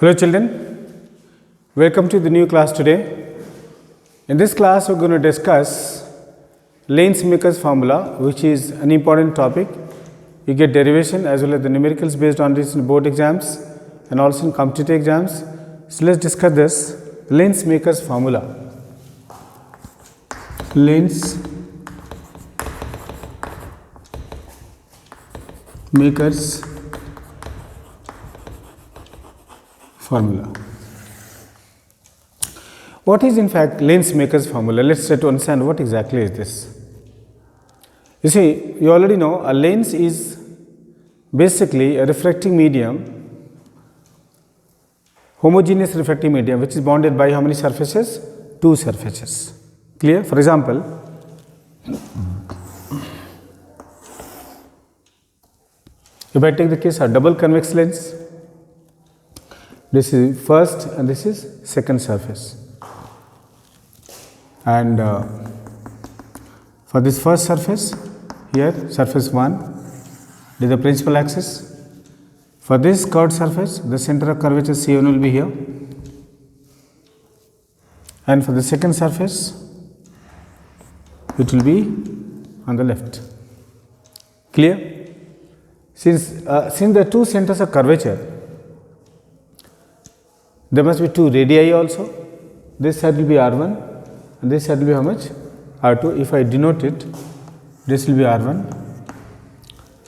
Hello children, welcome to the new class today. In this class we are going to discuss Lensmaker's formula, which is an important topic. You get derivation as well as the numericals based on this in board exams and also in competitive exams. So let's discuss this Lensmaker's formula. Lensmaker's formula. What is in fact Lensmaker's formula? Let's try to understand what exactly is this. You see, you already know a lens is basically a refracting medium, homogeneous refracting medium, which is bounded by how many surfaces? Two surfaces. Clear? For example, if I take the case of double convex lens, this is first and this is second surface, and for this first surface here, surface 1 is the principal axis. For this curved surface, the center of curvature C1 will be here, and for the second surface it will be on the left. Clear? Since there are two centers of curvature, there must be two radii also. This side will be R1 and this side will be how much? R2. If I denote it, this will be R1,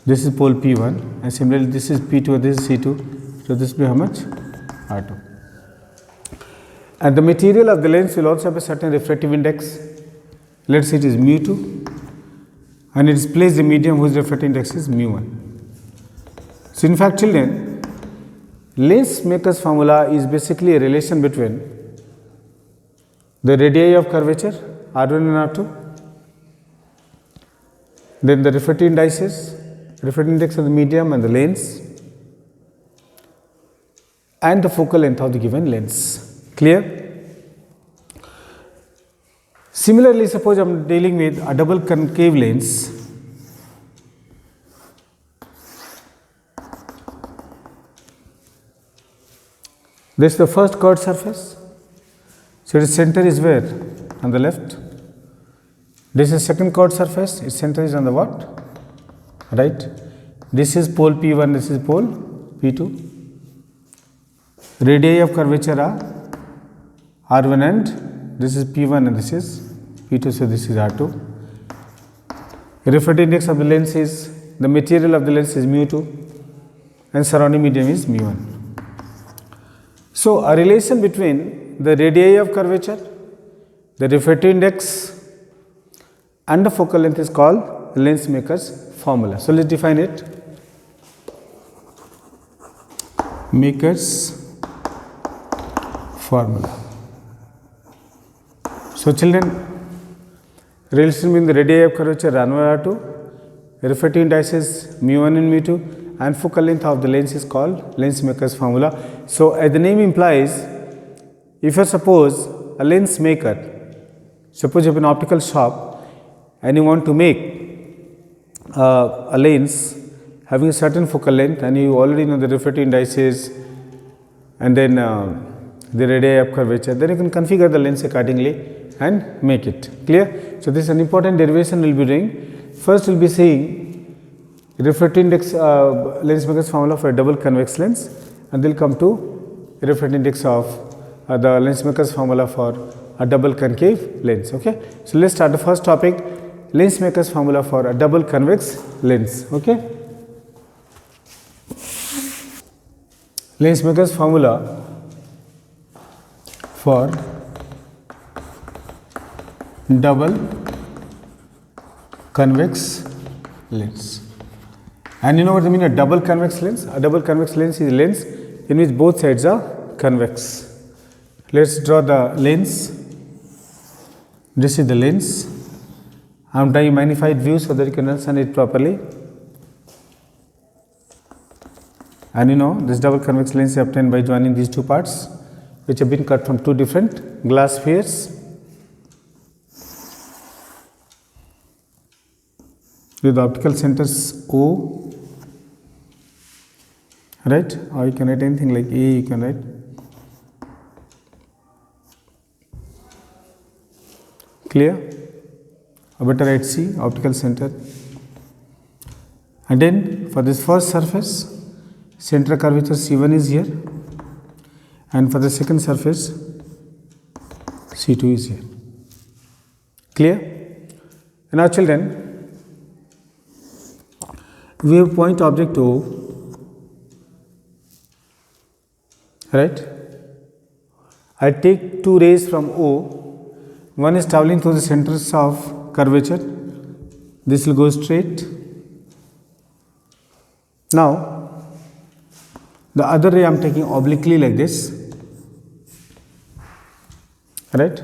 this is pole P1, and similarly this is P2 and this is C2. So this will be how much? R2. And the material of the lens will also have a certain refractive index. Let's say it is mu2, and it is placed in medium whose refractive index is mu1. So in fact children, Lensmaker's formula is basically a relation between the radii of curvature R1 and R2, then the refractive indices, refractive index of the medium and the lens, and the focal length of the given lens. Clear? Similarly, suppose I am dealing with a double concave lens. This is the first curved surface. So its center is where? On the left. This is second curved surface. Its center is on the what? Right. This is pole P1. This is pole P2. Radii of curvature are R1 and this is P1 and this is P2. So this is R2. Refractive index of the lens is, the material of the lens is mu2 and surrounding medium is mu1. So a relation between the radii of curvature, the refractive index and the focal length is called Lensmaker's formula. So let's define it. Maker's formula. So children, relation between the radii of curvature R1 R2, refractive indices mu1 and mu2, and focal length of the lens is called Lensmaker's formula. So as the name implies, if you suppose a lens maker, suppose you have an optical shop and you want to make a lens having a certain focal length, and you already know the refractive indices and then the radii of curvature, then you can configure the lens accordingly and make it. Clear? So this is an important derivation we will be doing. First we will be seeing refractive index Lensmaker's formula for a double convex lens, and they will come to refractive index of the Lensmaker's formula for a double concave lens. Okay. So let's start the first topic, Lensmaker's formula for a double convex lens. Okay. Lensmaker's formula for double convex lens. And you know what I mean a double convex lens? A double convex lens is a lens in which both sides are convex. Let's draw the lens. This is the lens. I am drawing a magnified view so that you can understand it properly. And you know this double convex lens is obtained by joining these two parts, which have been cut from two different glass spheres with the optical centers O, right? Or you can write anything like A, you can write Clear? A better at C, optical center. And then for this first surface, center curvature C1 is here, and for the second surface, C2 is here. Clear? And now children, we have point object O, right? I take two rays from O, one is traveling through the centers of curvature, this will go straight. Now, the other ray I am taking obliquely like this, right?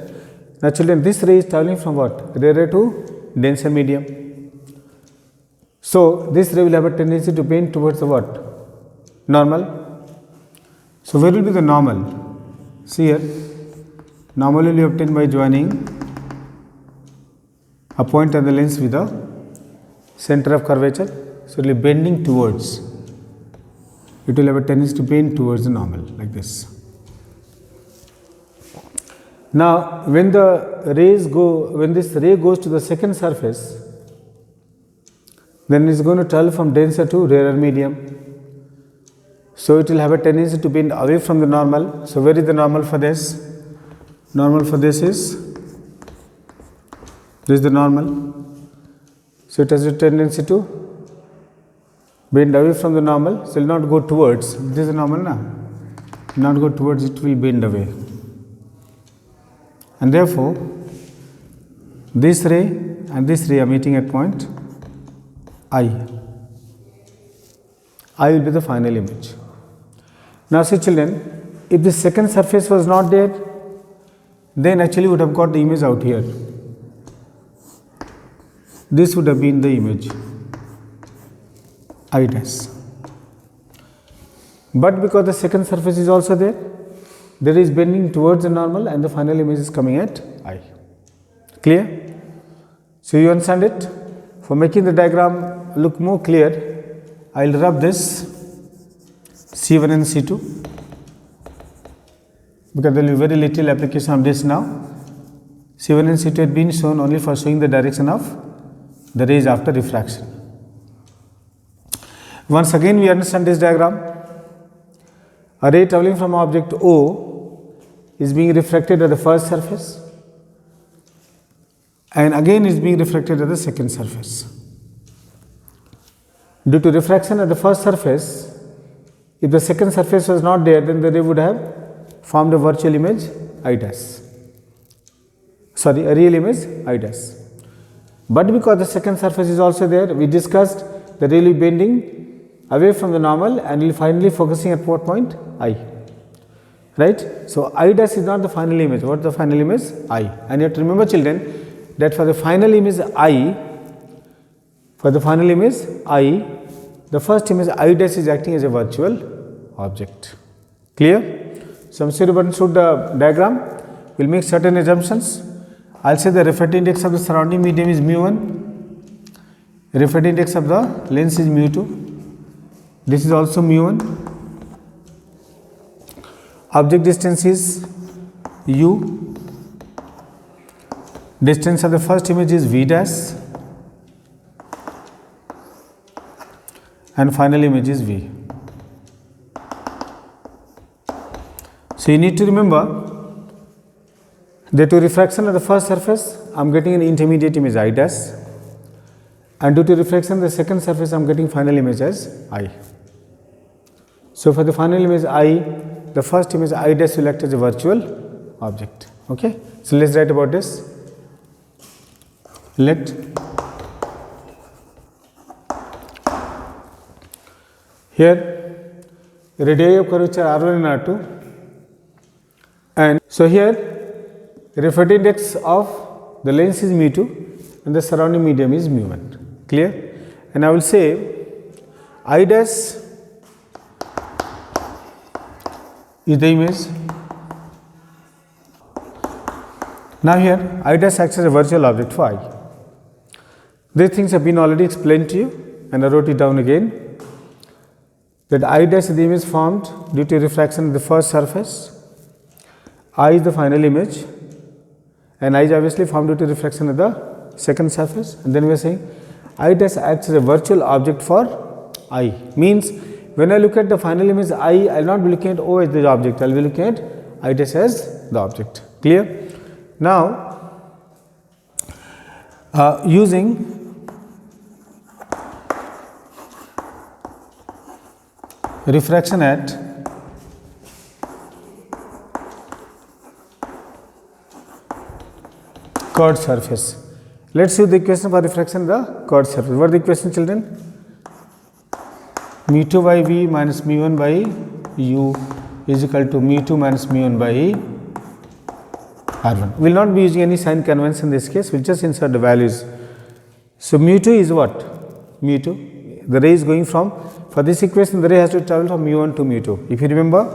Now children, this ray is traveling from what? Rarer to denser medium. So, this ray will have a tendency to bend towards the what? Normal. So, where will be the normal? See here, normal will be obtained by joining a point on the lens with the center of curvature. So, it will be bending towards, it will have a tendency to bend towards the normal like this. Now, when this ray goes to the second surface, then it is going to travel from denser to rarer medium. So, it will have a tendency to bend away from the normal. So, where is the normal for this? Normal for this is the normal. So, it has a tendency to bend away from the normal. So, it will not go towards, this is the normal now, not go towards, it will bend away. And therefore, this ray and this ray are meeting at point I. I will be the final image. Now see children, if the second surface was not there, then actually would have got the image out here. This would have been the image I dash. But because the second surface is also there is bending towards the normal and the final image is coming at I. Clear? So you understand it? For making the diagram look more clear, I will rub this C1 and C2 because there will be very little application of this now. C1 and C2 had been shown only for showing the direction of the rays after refraction. Once again we understand this diagram. A ray traveling from object O is being refracted at the first surface and again is being refracted at the second surface. Due to refraction at the first surface, if the second surface was not there, then the ray would have formed a virtual image I dash. Sorry, a real image I dash. But because the second surface is also there, we discussed the ray will be bending away from the normal and will finally focusing at what point? I. Right? So, I dash is not the final image. What is the final image? I. And you have to remember children that for the final image I, the first image I dash is acting as a virtual object. Clear? So, I am sure you understood the diagram. We will make certain assumptions. I will say the refractive index of the surrounding medium is mu1, refractive index of the lens is mu2, this is also mu1. Object distance is u, distance of the first image is v dash and final image is v. So, you need to remember that due to refraction of the first surface I am getting an intermediate image I dash and due to refraction of the second surface I am getting final image as I. So, for the final image I, the first image I dash will act as a virtual object. Okay. So, let us write about this. Let here radii of curvature R1 and R2 and so here refractive index of the lens is mu2 and the surrounding medium is mu1. Clear? And I will say I dash is the image. Now here I dash acts as a virtual object for I. These things have been already explained to you and I wrote it down again that I dash is the image formed due to refraction of the first surface. I is the final image and I is obviously formed due to refraction of the second surface, and then we are saying I dash acts as a virtual object for I, means when I look at the final image I will not be looking at O as the object, I will be looking at I dash as the object. Clear? Now using refraction at curved surface. Let's see the equation for refraction of the curved surface. What is the equation, children? Mu 2 by V minus mu 1 by U is equal to mu 2 minus mu 1 by R1. We will not be using any sign convention in this case, we will just insert the values. So mu 2 is what? Mu 2. The ray is going from, for this equation the ray has to travel from mu 1 to mu 2. If you remember,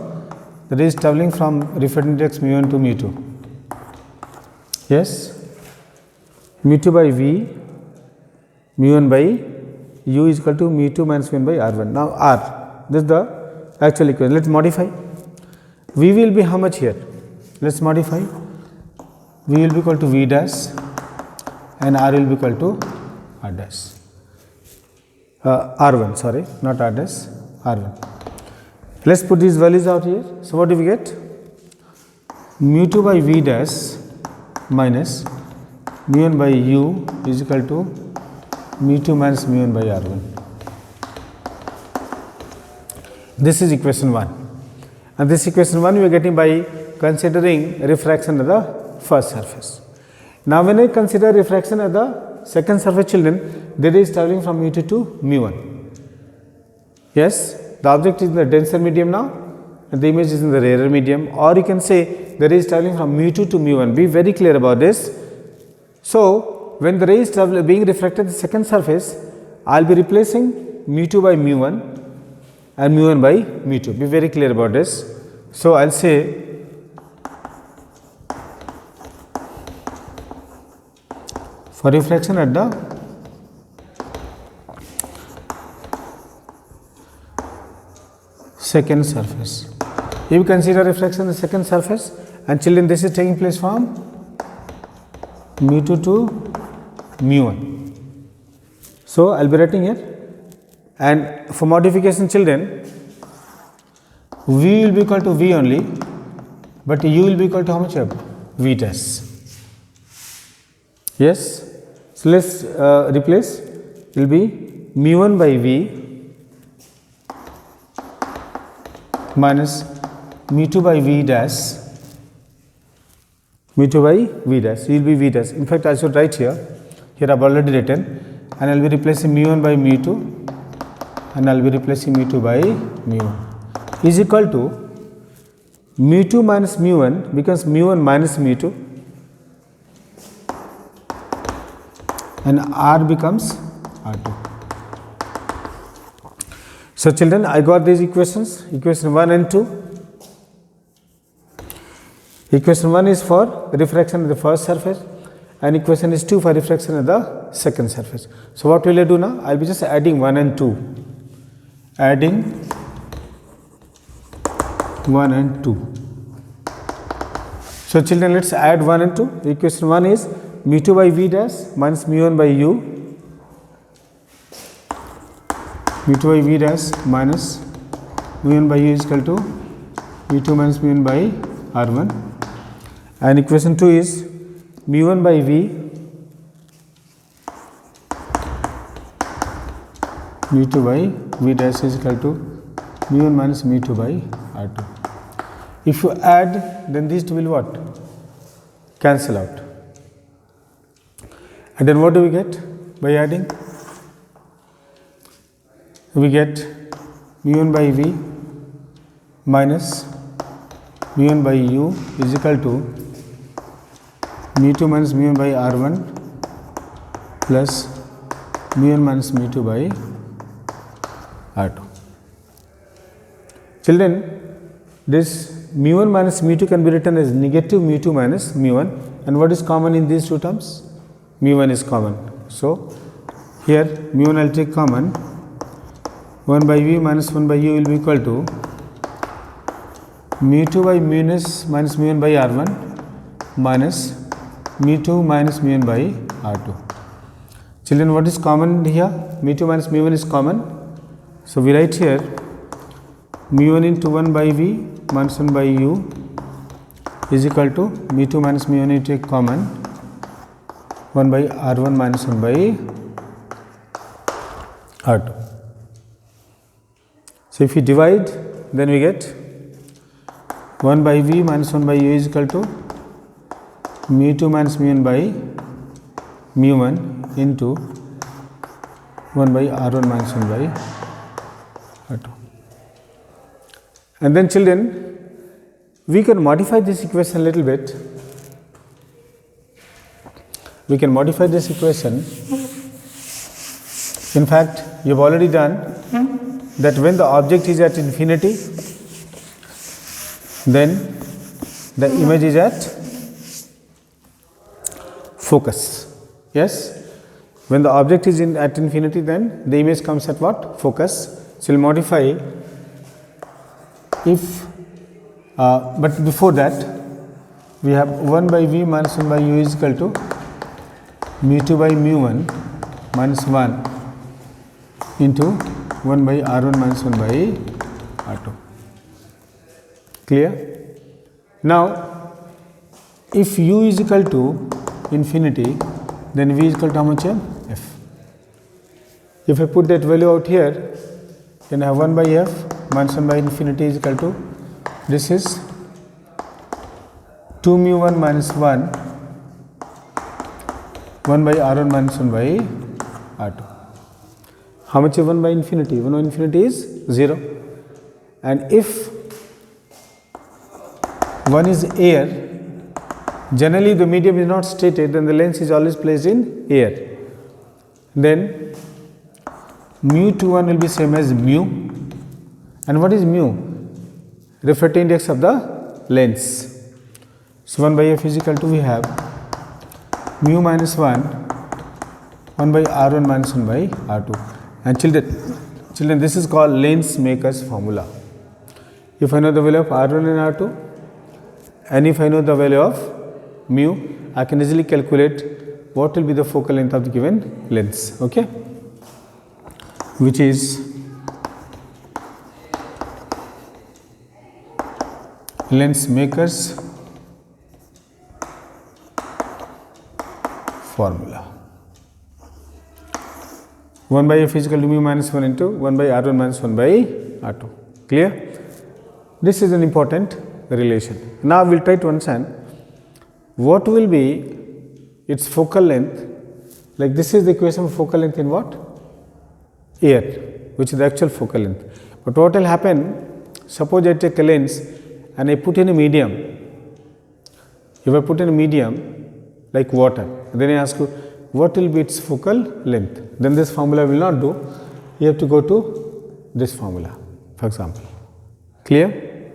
the ray is travelling from refracting index mu 1 to mu 2. Yes? Mu 2 by V, mu 1 by U is equal to mu 2 minus mu 1 by R1. Now R, this is the actual equation. Let us modify. V will be how much here? Let us modify. V will be equal to V dash and R will be equal to R dash. R1, sorry, not R dash, R1. Let us put these values out here. So what do we get? Mu 2 by V dash minus mu 1 by U is equal to mu 2 minus mu 1 by R1. This is equation 1, and this equation 1 we are getting by considering refraction of the first surface. Now when I consider refraction of the second surface, children, the ray is travelling from mu 2 to mu 1. Yes, the object is in the denser medium now and the image is in the rarer medium, or you can say the ray is travelling from mu 2 to mu 1. Be very clear about this. So when the ray is being refracted at the second surface, I will be replacing mu 2 by mu 1 and mu 1 by mu 2. Be very clear about this. So I will say for refraction at the second surface. If you consider refraction on the second surface, and children, this is taking place from mu 2 to mu 1. So I will be writing here, and for modification, children, V will be equal to V only, but U will be equal to how much? V dash. Yes. So let us replace, it will be mu 1 by V minus mu 2 by V dash, mu 2 by V dash, it will be V dash. In fact, I should write here I have already written, and I will be replacing mu 1 by mu 2 and I will be replacing mu 2 by mu 1 is equal to mu 2 minus mu 1 becomes mu 1 minus mu 2 and R becomes R2. So children, I got these equations, equation 1 and 2. Equation 1 is for refraction of the first surface and equation is 2 for refraction of the second surface. So what will I do now? I will be just adding 1 and 2. Adding 1 and 2. So children, let us add 1 and 2. Equation 1 is mu 2 by V dash minus mu 1 by U, mu 2 by V dash minus mu 1 by U is equal to mu 2 minus mu 1 by R1, and equation 2 is mu 1 by V mu 2 by V dash is equal to mu 1 minus mu 2 by R2. If you add, then these two will what? Cancel out. And then what do we get by adding? We get mu 1 by V minus mu 1 by U is equal to mu 2 minus mu 1 by R1 plus mu 1 minus mu 2 by R2. Children, this mu 1 minus mu 2 can be written as negative mu 2 minus mu 1, and what is common in these two terms? Mu 1 is common. So here mu 1 I will take common, 1 by V minus 1 by U will be equal to mu 2 by mu minus mu 1 by R1 minus mu2 minus mu1 by r2. Children, what is common here? mu2 minus mu1 is common. So we write here mu1 into 1 by v minus 1 by u is equal to mu2 minus mu1 into a common 1 by r1 minus 1 by r2. So if we divide, then we get 1 by v minus 1 by u is equal to mu2 minus mu1 by mu1 into 1 by r1 minus 1 by r2. And then children, we can modify this equation a little bit. We can modify this equation. In fact, you have already done that when the object is at infinity, then the image is at focus. Yes? When the object is at infinity, then the image comes at what? Focus. So we will modify if, but before that, we have 1 by v minus 1 by u is equal to mu2 by mu1 minus 1 into 1 by r1 minus 1 by r2. Clear? Now, if u is equal to infinity, then v is equal to how much? F. If I put that value out here, then I have 1 by f minus 1 by infinity is equal to, this is 2 mu1 minus 1, 1 by r1 minus 1 by r2. How much is 1 by infinity? 1 by infinity is 0. And if 1 is air, generally the medium is not stated, then the lens is always placed in air. Then mu21 will be same as mu. And what is mu? Refractive index of the lens. So 1 by f is equal to, we have mu minus 1, 1 by r1 minus 1 by r2. And children, this is called lens maker's formula. If I know the value of r1 and r2, and if I know the value of mu, I can easily calculate what will be the focal length of the given lens, okay, which is lens maker's formula. 1 by f is equal to mu minus 1 into 1 by r1 minus 1 by r2. Clear? This is an important relation. Now we will try to understand what will be its focal length. Like this is the equation of focal length in what? Air, which is the actual focal length. But what will happen, suppose I take a lens and I put in a medium. If I put in a medium like water, then I ask you what will be its focal length, then this formula will not do. You have to go to this formula, for example. Clear?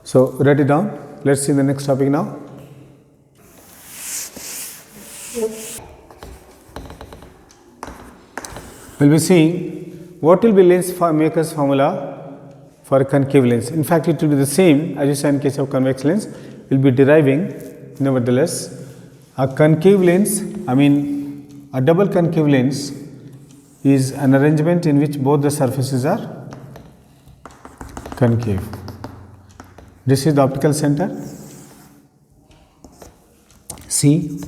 So write it down. Let's see the next topic now. We will be seeing what will be lens maker's formula for a concave lens. In fact, it will be the same as you saw in case of convex lens. We will be deriving, nevertheless, a concave lens, a double concave lens is an arrangement in which both the surfaces are concave. This is the optical center C,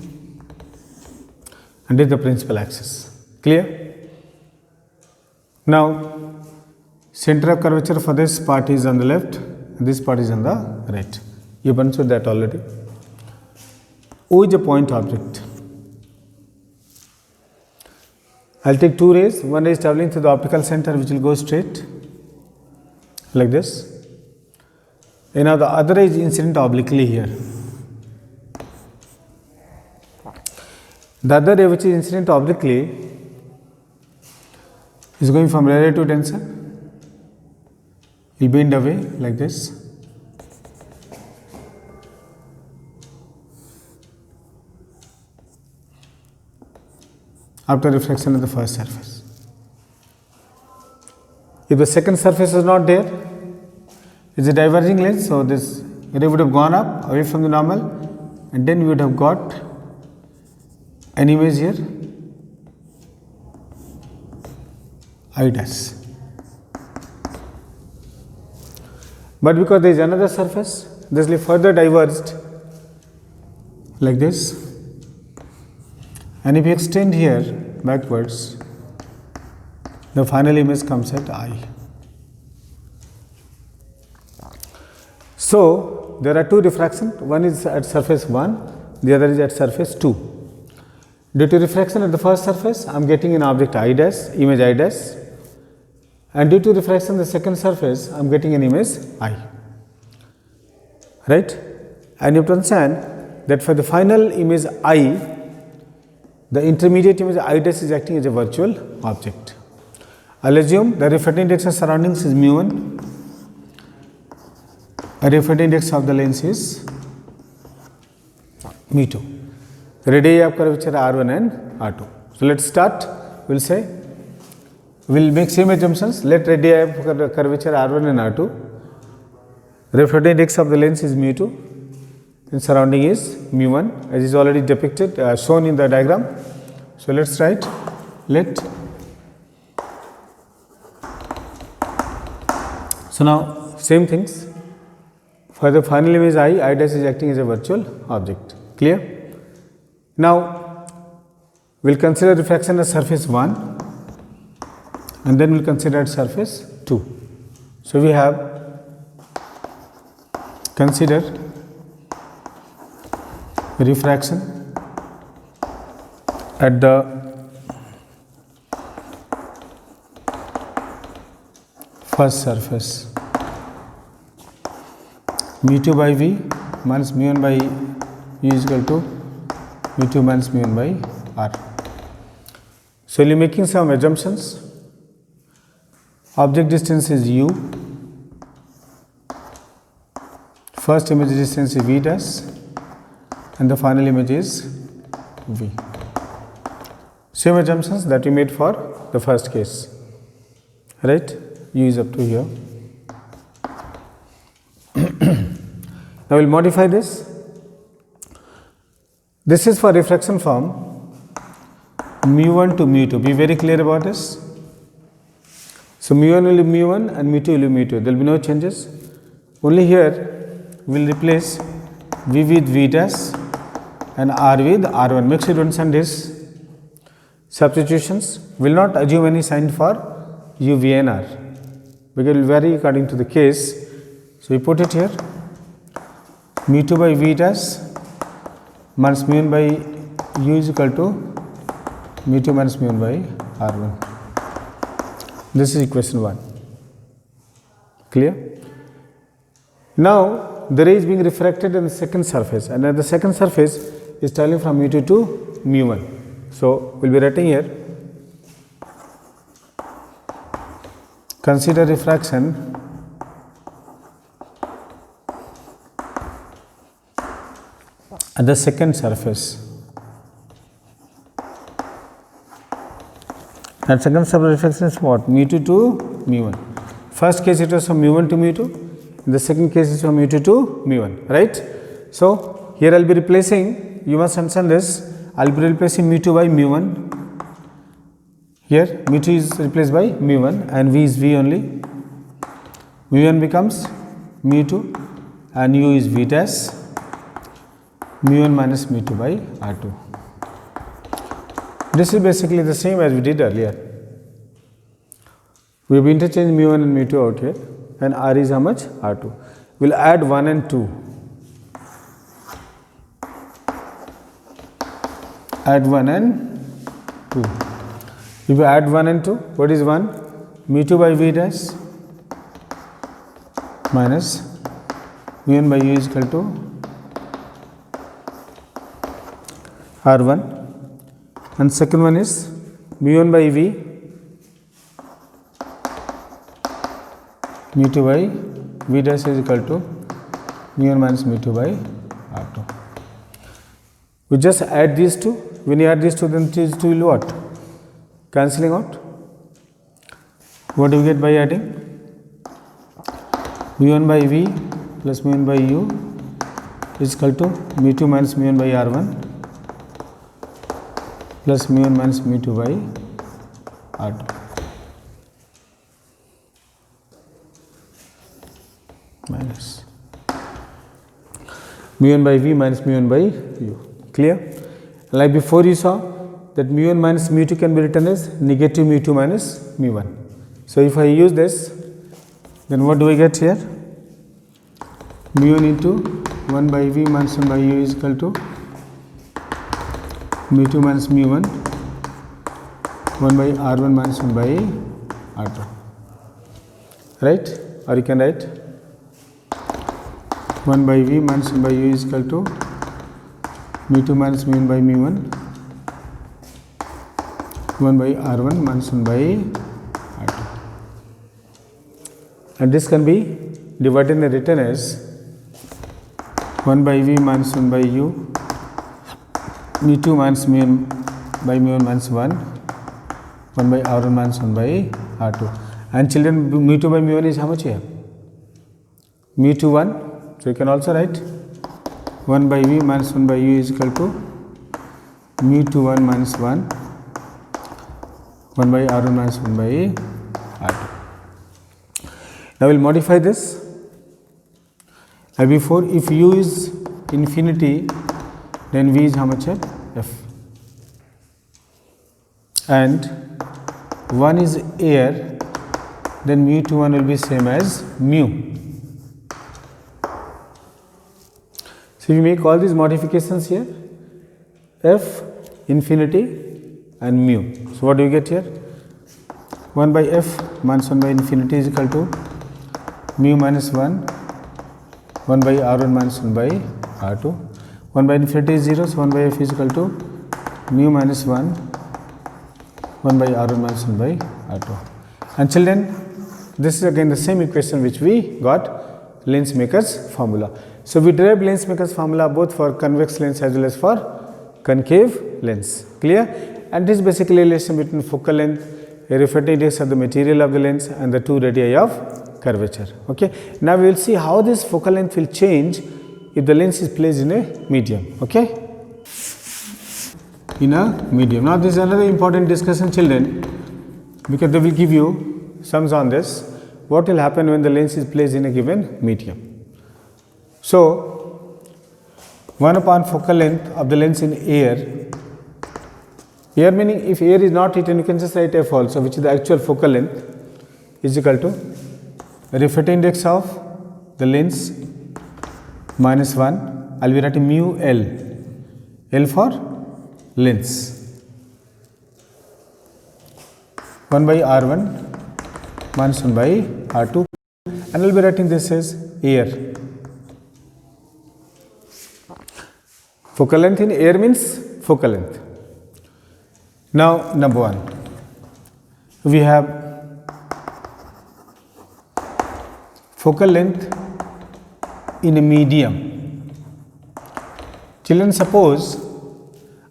and this is the principal axis. Clear? Now, center of curvature for this part is on the left and this part is on the right. You have understood that already. O is a point object. I will take two rays. One ray is travelling through the optical center, which will go straight like this. And now the other ray is incident obliquely here. The other ray which is incident obliquely is going from radial to denser. It will bend away like this. After reflection of the first surface. If the second surface is not there, it is a diverging lens, so this ray would have gone up away from the normal, and then we would have got an image here I dash, but because there is another surface, this will be further diverged like this, and if you extend here backwards, the final image comes at I. So there are two diffractions, one is at surface 1, the other is at surface 2. Due to refraction at the first surface, I am getting an object I dash, image I dash, and due to refraction at the second surface, I am getting an image I, right? And you have to understand that for the final image I, the intermediate image I dash is acting as a virtual object. I will assume the refractive index of surroundings is mu1, the refractive index of the lens is mu2. Radii of curvature R1 and R2. So let us start. We will say, we will make same assumptions. Let radii of curvature R1 and R2. Refractive index of the lens is mu2 and surrounding is mu1, as is already depicted, shown in the diagram. So let us write, let. So now same things. For the final image I dash is acting as a virtual object. Clear? Now we will consider refraction at surface 1 and then we will consider at surface 2. So we have consider refraction at the first surface, mu2 by V minus mu1 by U is equal to mu2 minus mu1 by R. So you are making some assumptions. Object distance is U, first image distance is V dash, and the final image is V. Same assumptions that we made for the first case, right? U is up to here. Now we will modify this. This is for refraction from mu1 to mu2. Be very clear about this. So mu1 will be mu1 and mu2 will be mu2. There will be no changes. Only here we will replace V with V dash and R with R1. Make sure you understand this. Substitutions will not assume any sign for U, V and R, because it will vary according to the case. So we put it here, mu2 by V dash minus mu1 by U is equal to mu2 minus mu1 by R1. This is equation 1. Clear? Now the ray is being refracted in the second surface, and at the second surface is traveling from mu2 to mu1. So we will be writing here, consider refraction at the second surface. And second surface refraction is what? Mu2 to mu1. First case it was from mu1 to mu2. In the second case is from mu2 to mu1. Right? So here I will be replacing. You must understand this. I will be replacing mu2 by mu1. Here mu2 is replaced by mu1 and V is V only. mu1 becomes mu2 and U is V dash. mu1 minus mu2 by R2. This is basically the same as we did earlier. We have interchanged mu1 and mu2 out here, and R is how much? R2. We will add 1 and 2. Add 1 and 2. If you add 1 and 2, what is 1? mu2 by V dash minus mu1 by U is equal to R1, and second one is mu1 by V, mu2 by V dash is equal to mu1 minus mu2 by R2. We just add these two. When you add these two, then these two will what? Cancelling out. What do we get by adding? mu1 by V plus mu1 by U is equal to mu2 minus mu1 by R1. plus mu1 minus mu2 by R2. Minus mu1 by V minus mu1 by U. Clear? Like before you saw that mu1 minus mu2 can be written as negative mu2 minus mu1. So if I use this, then what do I get here? Mu1 into 1 by V minus 1 by U is equal to mu2 minus mu1 1 by R1 minus 1 by R2. Right? Or you can write 1 by V minus 1 by U is equal to mu2 minus mu1 by mu1 1 by R1 minus 1 by R2. And this can be divided and written as 1 by V minus 1 by U mu2 minus mu1 by mu1 minus 1 1 by R1 minus 1 by R2. And children, mu2 by mu1 is how much here? Mu2 1. So you can also write 1 by V minus 1 by U is equal to mu2 1 minus 1 1 by R1 minus 1 by R2. Now we will modify this. Like before, if U is infinity, then V is how much here? F. And 1 is air, then mu2 1 will be same as mu. So you make all these modifications here, F, infinity and mu. So what do you get here? 1 by F minus 1 by infinity is equal to mu minus 1 1 by R1 minus 1 by R2. 1 by infinity is 0, so 1 by F is equal to mu minus 1 1 by R1 minus 1 by R2. And children, this is again the same equation which we got, Lensmaker's formula. So we derive Lensmaker's formula both for convex lens as well as for concave lens. Clear? And this is basically a relation between focal length, a refracting index of the material of the lens, and the two radii of curvature. Okay. Now we will see how this focal length will change if the lens is placed in a medium. Okay. In a medium. Now this is another important discussion, children, because they will give you sums on this. What will happen when the lens is placed in a given medium? So 1 upon focal length of the lens in air. Air meaning if air is not written, you can just write F also, which is the actual focal length, is equal to refracting index of the lens minus 1. I will be writing mu L. L for lens. 1 by R1 minus 1 by R2. And I will be writing this as air. Focal length in air means focal length. Now, number 1, we have focal length in a medium. Children, suppose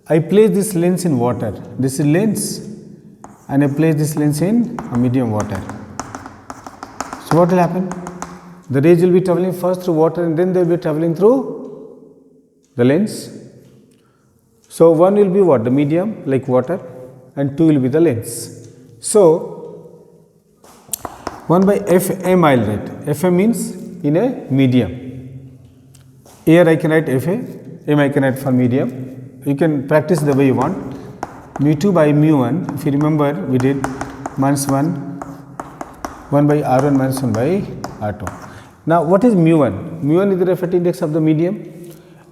I place this lens in water. This is lens, and I place this lens in a medium water. So what will happen? The rays will be traveling first through water, and then they will be traveling through the lens. So 1 will be what? The medium, like water, and 2 will be the lens. So 1 by Fm I will write. Fm means in a medium. Here I can write Fa, m I can write for medium. You can practice the way you want. Mu2 by mu1, if you remember, we did minus 1 by R1 minus 1 by R2. Now what is mu1? Mu1 is the refracting index of the medium.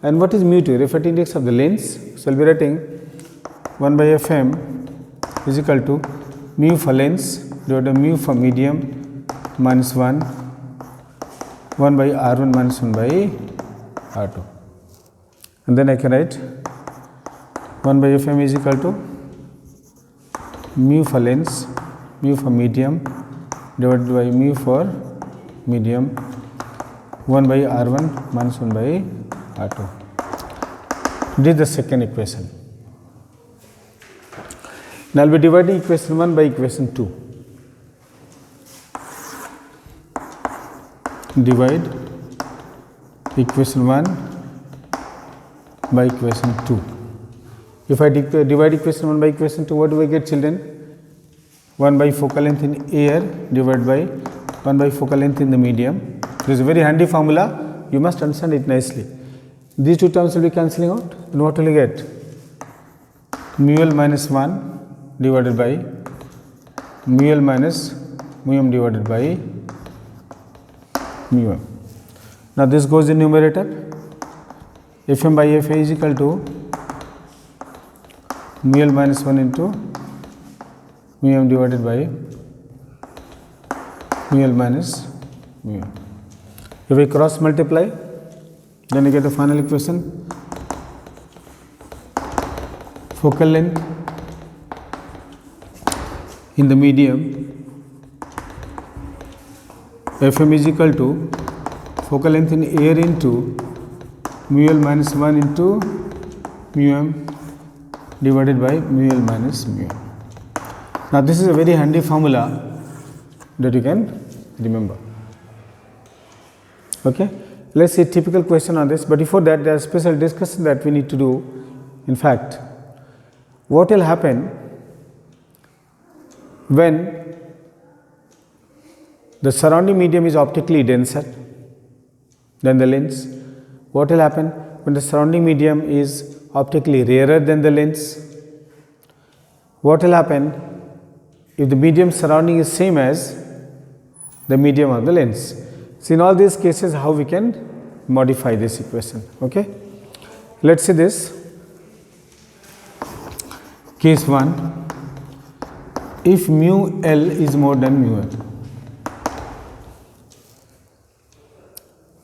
And what is mu2? Refracting index of the lens. So I will be writing 1 by Fm is equal to mu for lens divided by mu for medium minus 1 by R1 minus 1 by R2. And then I can write 1 by Fm is equal to mu for lens, mu for medium divided by mu for medium 1 by R1 minus 1 by R2. This is the second equation. Now I will be dividing equation 1 by equation 2. Divide equation 1 by equation 2. If I divide equation 1 by equation 2, what do I get, children? 1 by focal length in air divided by 1 by focal length in the medium. This is a very handy formula. You must understand it nicely. These two terms will be cancelling out. And what will you get? Mu L minus 1 divided by mu L minus mu m divided by mu m. Now this goes in numerator. Fm by Fa is equal to mu L minus 1 into mu m divided by mu L minus mu m. If we cross multiply, then you get the final equation. Focal length in the medium, Fm is equal to focal length in air into mu L minus 1 into mu m divided by mu L minus mu m. Now this is a very handy formula that you can remember. Okay, let's see typical question on this, but before that there is special discussion that we need to do. In fact, what will happen when the surrounding medium is optically denser than the lens? What will happen when the surrounding medium is optically rarer than the lens? What will happen if the medium surrounding is same as the medium of the lens? So in all these cases, how we can modify this equation? Okay, let's see this. Case 1, if mu L is more than mu m.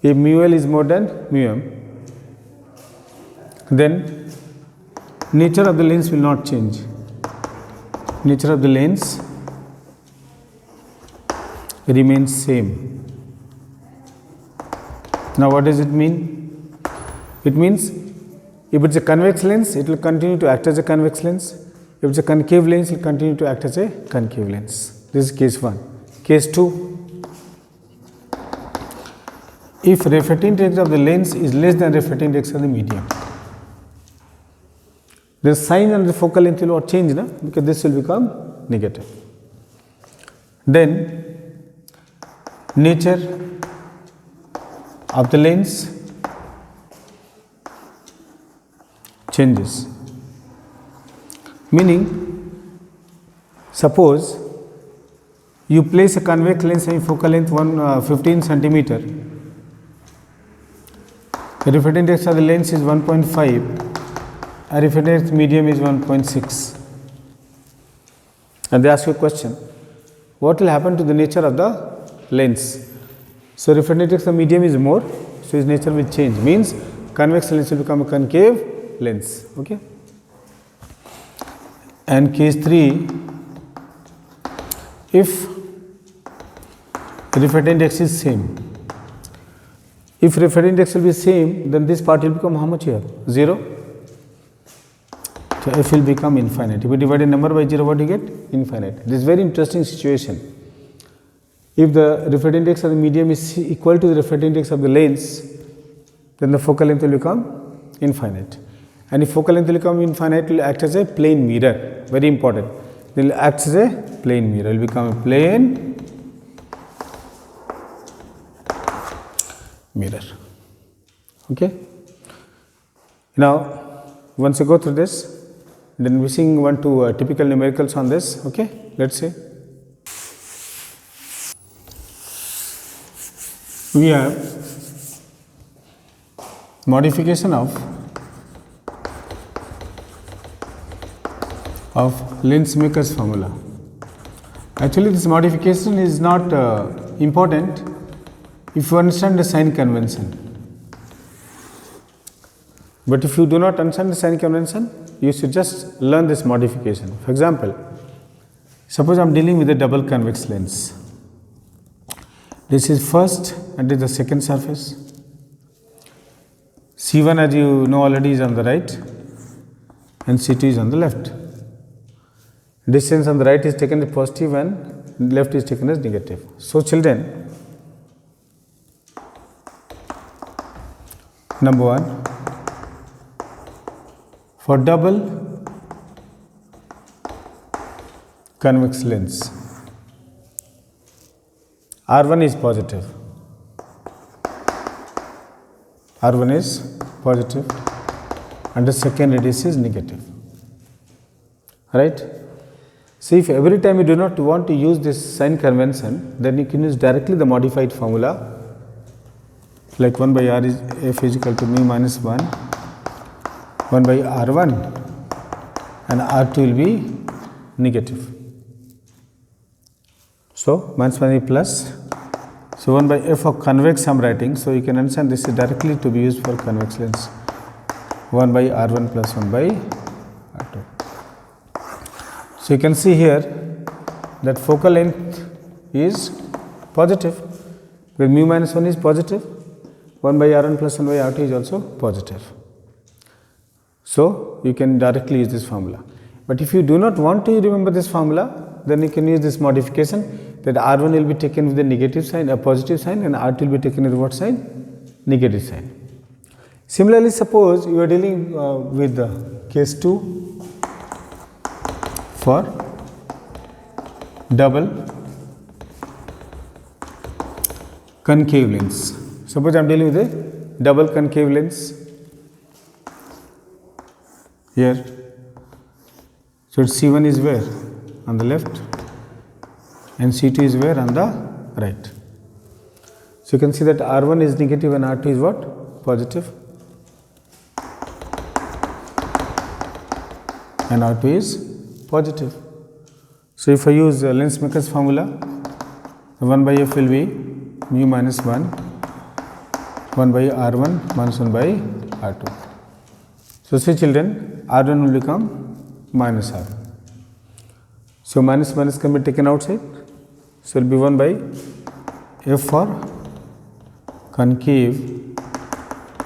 If mu L is more than mu m, then nature of the lens will not change. Nature of the lens remains same. Now what does it mean? It means if it is a convex lens, it will continue to act as a convex lens. If it is a concave lens, it will continue to act as a concave lens. This is case 1. Case 2, if refracting index of the lens is less than refracting index of the medium, the sign on the focal length will not change, na? Because this will become negative. Then nature of the lens changes, meaning suppose you place a convex lens in focal length 15 centimeter, the refracting index of the lens is 1.5 and refracting index medium is 1.6, and they ask you a question, what will happen to the nature of the lens? So refracting index of medium is more, so its nature will change, means convex lens will become a concave lens. Okay. And case 3, if refracting index is same, if refracting index will be same, then this part will become how much here? 0. So f will become infinite. If we divide a number by 0, what do you get? Infinite. This is very interesting situation. If the refracting index of the medium is equal to the refracting index of the lens, then the focal length will become infinite. And if focal length will become infinite, it will act as a plane mirror. Very important. It will act as a plane mirror. It will become a plane mirror. Okay. Now, once you go through this, then we sing 1 2 typical numericals on this. Okay. Let's see. We have modification of Lensmaker's formula. Actually, this modification is not important if you understand the sign convention. But if you do not understand the sign convention, you should just learn this modification. For example, suppose I am dealing with a double convex lens. This is first and this is the second surface. C1, as you know already, is on the right and C2 is on the left. Distance on the right is taken as positive and left is taken as negative. So children, number 1, for double convex lens. R1 is positive. R1 is positive and the second radius is negative. Right? So, if every time you do not want to use this sign convention, then you can use directly the modified formula like 1 by r is f is equal to mu minus 1 by r1 and r2 will be negative. So, minus 1 is plus. So, 1 by f of convex I am writing. So, you can understand this is directly to be used for convex lens 1 by r1 plus 1 by r2. So, you can see here that focal length is positive, where mu minus 1 is positive, 1 by r1 plus 1 by r2 is also positive. So, you can directly use this formula. But if you do not want to remember this formula, then you can use this modification that r1 will be taken with the negative sign, a positive sign, and r2 will be taken with what sign? Negative sign. Similarly, suppose you are dealing with the case 2 for double concave lens. Suppose I am dealing with a double concave lens here. So, C1 is where? On the left, and C2 is where? On the right. So, you can see that R1 is negative and R2 is what? Positive, and R2 is positive. So, if I use lens maker's formula, 1 by f will be mu minus 1 by R1 minus 1 by R2. So, see children, R1 will become minus R. So, minus minus can be taken outside. So, it will be 1 by f for concave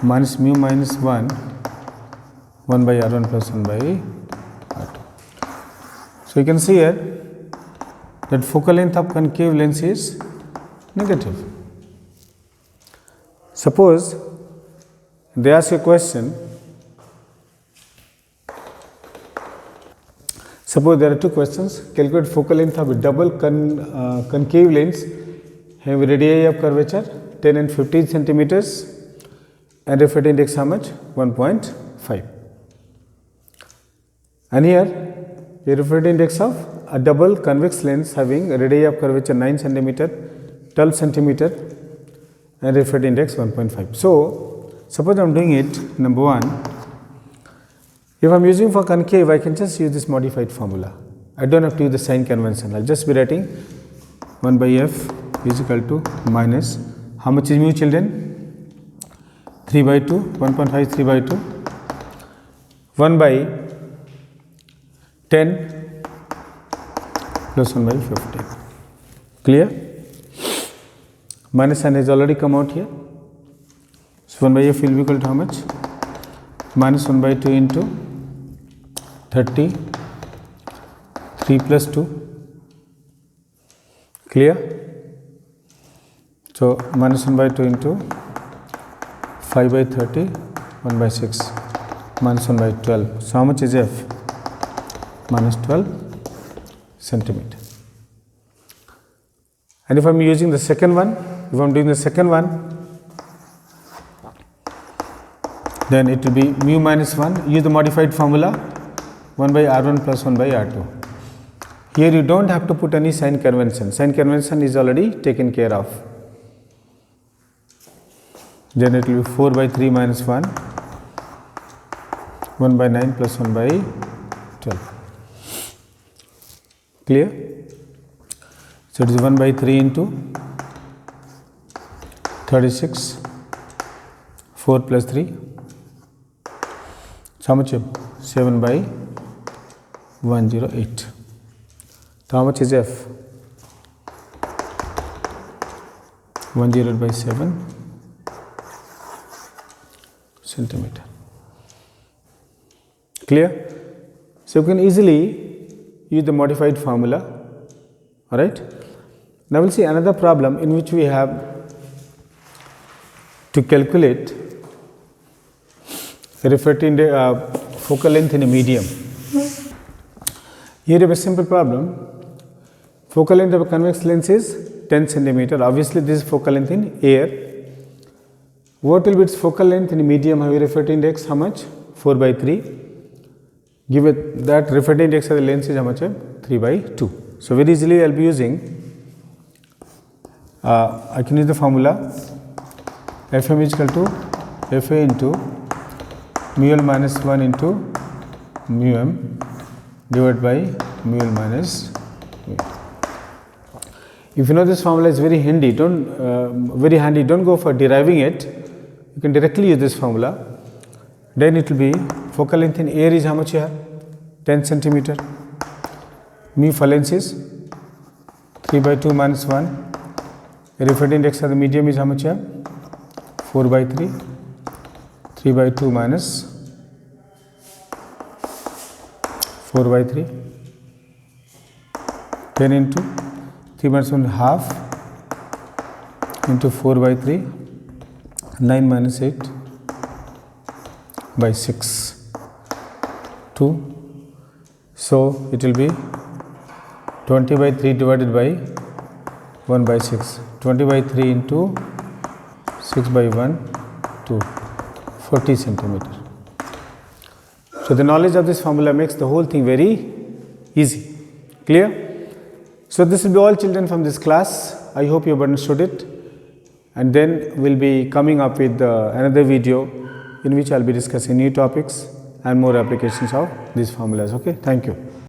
minus mu minus 1 by R1 plus 1 by R2. So, you can see here that focal length of concave lens is negative. Suppose they ask you a question. Suppose there are two questions. Calculate focal length of a double concave lens having radii of curvature 10 and 15 centimeters and refractive index how much? 1.5. And here a refractive index of a double convex lens having a radii of curvature 9 centimeter, 12 centimeter and refractive index 1.5. So, suppose I am doing it number 1. If I am using for concave, I can just use this modified formula. I do not have to use the sign convention. I will just be writing 1 by f is equal to minus, how much is mu children? 3 by 2, 1.5 3 by 2, 1 by 10 plus 1 by 15. Clear? Minus sign has already come out here. So, 1 by f will be equal to how much? Minus 1 by 2 into 30, 3 plus 2. Clear? So, minus 1 by 2 into 5 by 30, 1 by 6, minus 1 by 12. So, how much is f? Minus 12 centimeter. And if I am using the second one, if I am doing the second one, then it will be mu minus 1, use the modified formula 1 by R1 plus 1 by R2. Here you do not have to put any sign convention is already taken care of. Then it will be 4 by 3 minus 1, 1 by 9 plus 1 by 12. Clear? So, it is 1 by 3 into 36, 4 plus 3. So, how much? 7 by 108. So, how much is f? 108 by 7 centimeter. Clear? So, you can easily use the modified formula. Alright. Now, we will see another problem in which we have to calculate refractive focal length in a medium. Here we have a simple problem. Focal length of a convex lens is 10 centimeter. Obviously, this is focal length in air. What will be its focal length in medium heavy refracting index? How much? 4/3. Give it that refracting index of the lens is how much? 3/2. So very easily I will be using. I can use the formula Fm is equal to Fa into mu l minus 1 into mu m divided by mu l minus mu. If you know this formula is very handy, don't go for deriving it. You can directly use this formula. Then it will be focal length in air is how much here? 10 centimeter. Mu for lens is 3/2 minus 1. Refracting index of the medium is how much here? 4/3. 3/2 minus 4/3. 10 into 3 minus 1 half into 4/3. 9 minus 8 by 6. 2. So it will be 20/3 divided by 1/6. 20/3 into 6/1 to 40 centimeter. So the knowledge of this formula makes the whole thing very easy. Clear? So this will be all, children, from this class. I hope you have understood it. And then we'll be coming up with another video in which I'll be discussing new topics and more applications of these formulas. Okay, thank you.